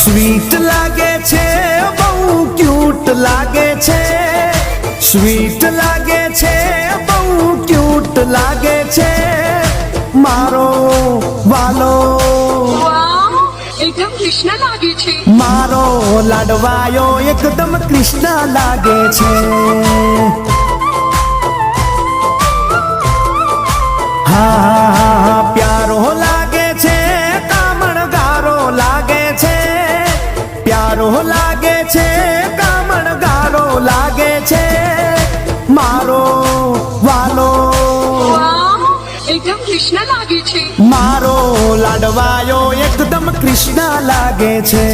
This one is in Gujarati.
સ્વીટ લાગે છે, બહુ ક્યુટ લાગે છે, સ્વીટ લાગે છે, બહુ ક્યુટ લાગે છે, મારો વાલો એકદમ કૃષ્ણ લાગે છે, મારો લાડવાયો એકદમ કૃષ્ણ લાગે છે। હા પ્યારો લાગે છે, કામણગારો લાગે છે, પ્યારો લાગે છે, કામણગારો લાગે છે, મારો વાલો એકદમ કૃષ્ણ લાગે છે, મારો લાડવાયો એકદમ કૃષ્ણ લાગે છે।